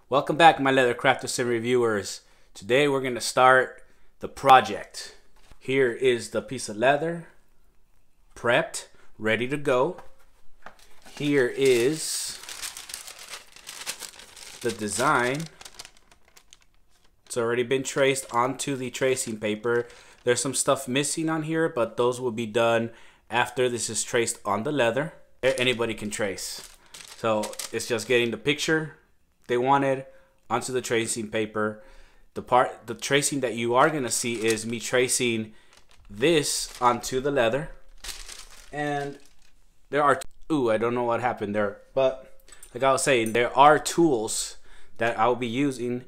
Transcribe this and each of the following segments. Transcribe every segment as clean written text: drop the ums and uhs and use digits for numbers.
Welcome back, my leather crafters and reviewers. Today we're going to start the project. Here is the piece of leather, prepped, ready to go. Here is the design. It's already been traced onto the tracing paper. There's some stuff missing on here, but those will be done after this is traced on the leather. Anybody can trace. So it's just getting the picture they wanted onto the tracing paper. The tracing that you are gonna see is me tracing this onto the leather. And there are, I don't know what happened there, but like I was saying, there are tools that I'll be using.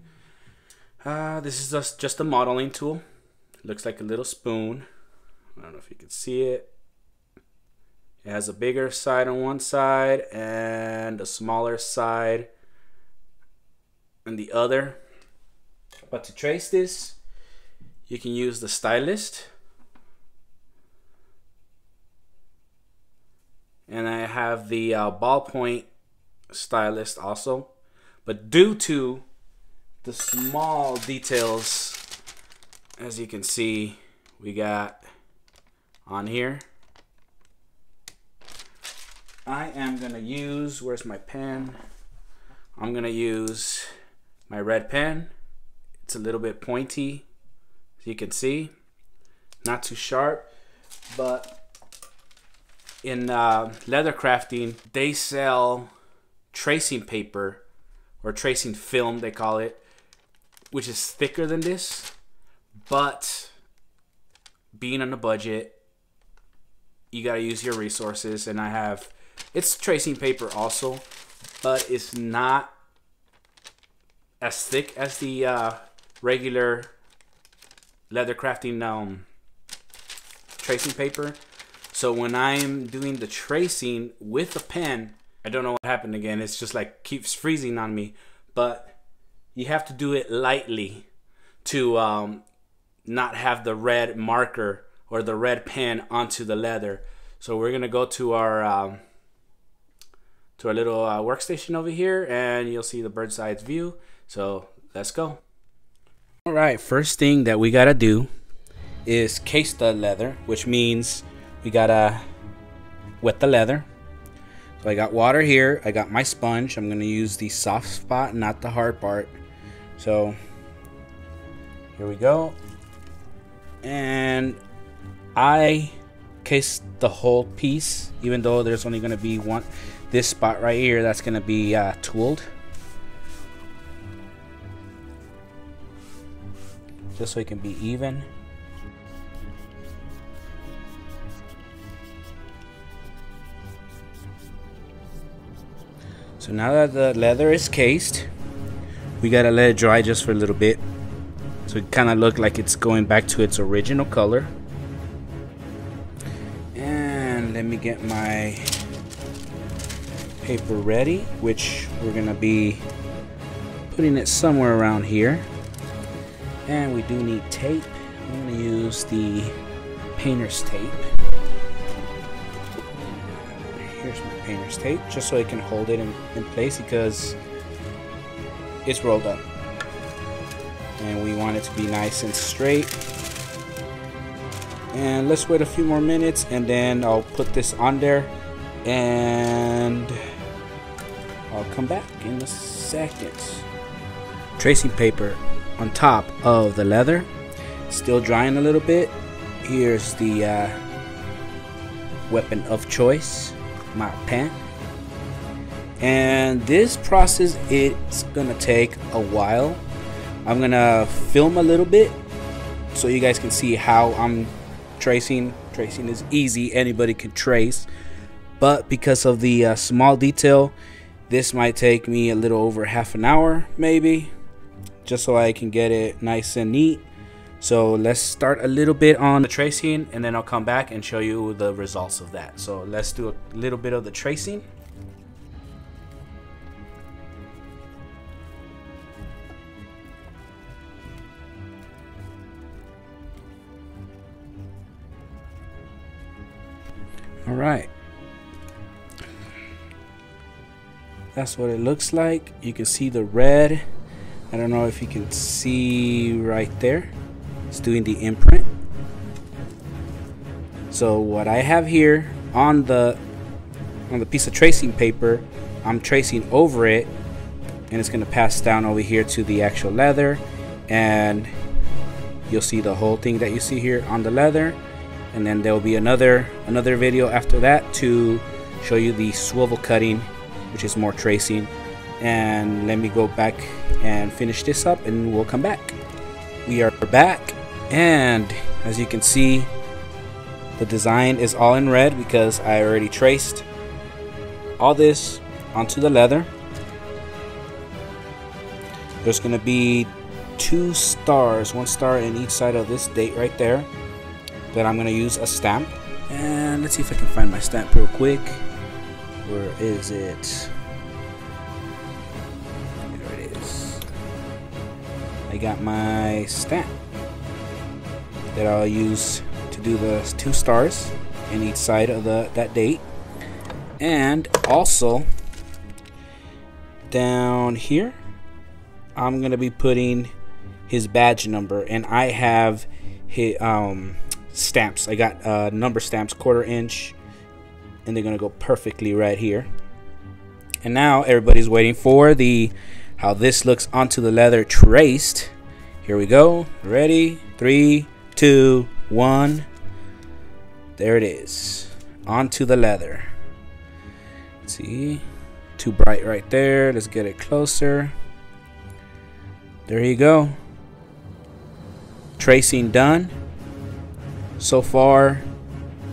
This is just a modeling tool. It looks like a little spoon. I don't know if you can see it. It has a bigger side on one side and a smaller side on the other. But to trace this, you can use the stylist. And I have the ballpoint stylist also. But due to the small details, as you can see, we got on here, I am gonna use, where's my pen? I'm gonna use my red pen. It's a little bit pointy, as you can see, not too sharp, but in leather crafting, they sell tracing paper, or tracing film they call it, which is thicker than this. But being on a budget, you gotta use your resources, and I have, it's tracing paper also, but it's not as thick as the regular leather crafting tracing paper. So when I'm doing the tracing with the pen, I don't know what happened again. It's just like keeps freezing on me. But you have to do it lightly to not have the red marker or the red pen onto the leather. So we're gonna go to our little workstation over here, and you'll see the bird's eye view. So let's go. All right, first thing that we gotta do is case the leather, which means we gotta wet the leather. So I got water here, I got my sponge. I'm gonna use the soft spot, not the hard part. So here we go. And I case the whole piece, even though there's only gonna be one, this spot right here, that's gonna be tooled. Just so it can be even. So now that the leather is cased, we gotta let it dry just for a little bit, so it kind of look like it's going back to its original color. And let me get my paper ready, which we're gonna be putting it somewhere around here. And we do need tape. I'm gonna use the painter's tape. Here's my painter's tape, just so I can hold it in place, because it's rolled up and we want it to be nice and straight. And let's wait a few more minutes, and then I'll put this on there, and I'll come back in a second. Tracing paper on top of the leather, still drying a little bit. Here's the weapon of choice, my pen. And this process, it's gonna take a while. I'm gonna film a little bit so you guys can see how I'm tracing. Tracing is easy, anybody can trace, but because of the small detail, this might take me a little over half an hour maybe, just so I can get it nice and neat. So let's start a little bit on the tracing, and then I'll come back and show you the results of that. So let's do a little bit of the tracing. All right. That's what it looks like. You can see the red. I don't know if you can see right there. It's doing the imprint. So what I have here on the piece of tracing paper, I'm tracing over it, and it's gonna pass down over here to the actual leather, and you'll see the whole thing that you see here on the leather. And then there will be another video after that to show you the swivel cutting, which is more tracing. And let me go back and finish this up, and we'll come back. We are back, and as you can see, the design is all in red because I already traced all this onto the leather. There's gonna be 2 stars, 1 star in each side of this date right there, that I'm gonna use a stamp. And let's see if I can find my stamp real quick. Where is it? There it is. I got my stamp that I'll use to do the 2 stars in each side of that date. And also down here I'm gonna be putting his badge number, and I have his stamps. I got number stamps, 1/4 inch, and they're gonna go perfectly right here. And now everybody's waiting for how this looks onto the leather traced. Here we go. Ready? 3, 2, 1. There it is, onto the leather. Let's see, too bright right there. Let's get it closer. There you go. Tracing done. So far,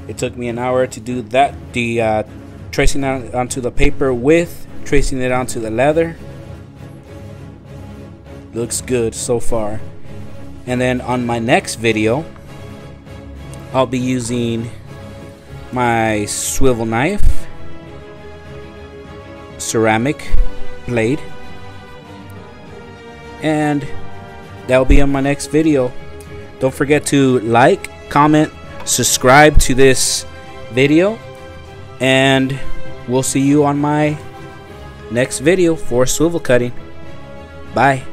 it took me an hour to do that. The tracing onto the paper with tracing it onto the leather. Looks good so far. And then on my next video, I'll be using my swivel knife, ceramic blade, and that'll be on my next video. Don't forget to like, comment, subscribe to this video, and we'll see you on my next video for swivel cutting. Bye.